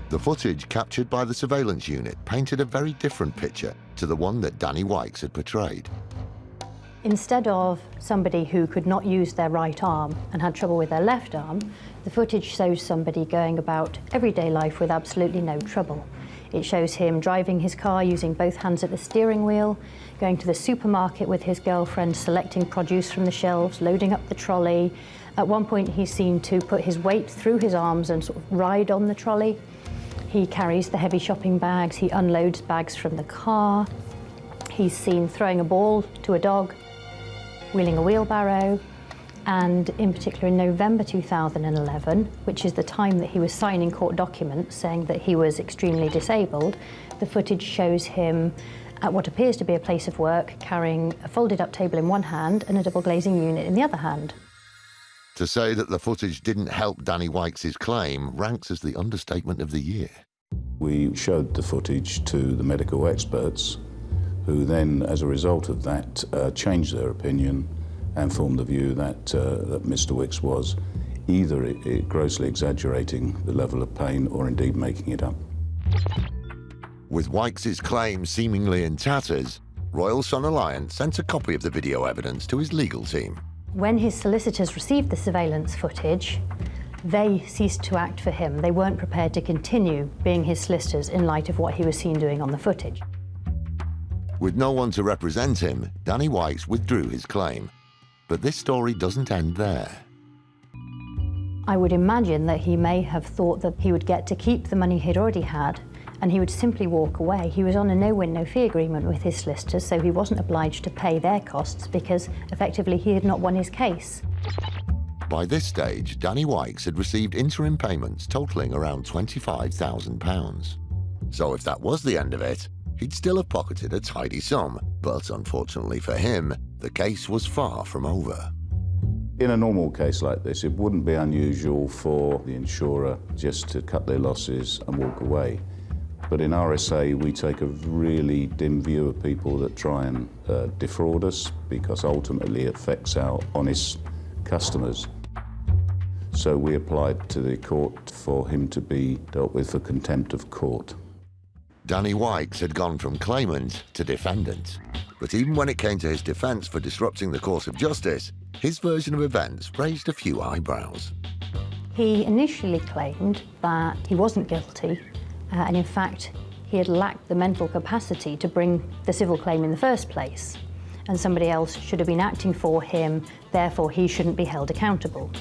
The footage captured by the surveillance unit painted a very different picture to the one that Danny Wikes had portrayed. Instead of somebody who could not use their right arm and had trouble with their left arm, the footage shows somebody going about everyday life with absolutely no trouble. It shows him driving his car using both hands at the steering wheel, going to the supermarket with his girlfriend, selecting produce from the shelves, loading up the trolley. At one point he's seen to put his weight through his arms and sort of ride on the trolley. He carries the heavy shopping bags, he unloads bags from the car. He's seen throwing a ball to a dog, wheeling a wheelbarrow, and in particular in November 2011, which is the time that he was signing court documents saying that he was extremely disabled, the footage shows him at what appears to be a place of work carrying a folded up table in one hand and a double glazing unit in the other hand. To say that the footage didn't help Danny Wikes' claim ranks as the understatement of the year. We showed the footage to the medical experts, who then, as a result of that, changed their opinion and formed the view that, that Mr. Wikes was either grossly exaggerating the level of pain or indeed making it up. With Wikes' claim seemingly in tatters, Royal Sun Alliance sent a copy of the video evidence to his legal team. When his solicitors received the surveillance footage, they ceased to act for him. They weren't prepared to continue being his solicitors in light of what he was seen doing on the footage. With no one to represent him, Danny Wikes withdrew his claim. But this story doesn't end there. I would imagine that he may have thought that he would get to keep the money he'd already had and he would simply walk away. He was on a no-win, no-fee agreement with his solicitors, so he wasn't obliged to pay their costs because effectively he had not won his case. By this stage, Danny Wikes had received interim payments totalling around £25,000. So if that was the end of it, he'd still have pocketed a tidy sum, but unfortunately for him, the case was far from over. In a normal case like this, it wouldn't be unusual for the insurer just to cut their losses and walk away. But in RSA, we take a really dim view of people that try and defraud us, because ultimately it affects our honest customers. So we applied to the court for him to be dealt with for contempt of court. Danny Wikes had gone from claimant to defendant. But even when it came to his defence for disrupting the course of justice, his version of events raised a few eyebrows. He initially claimed that he wasn't guilty, and in fact, he had lacked the mental capacity to bring the civil claim in the first place, and somebody else should have been acting for him, therefore he shouldn't be held accountable.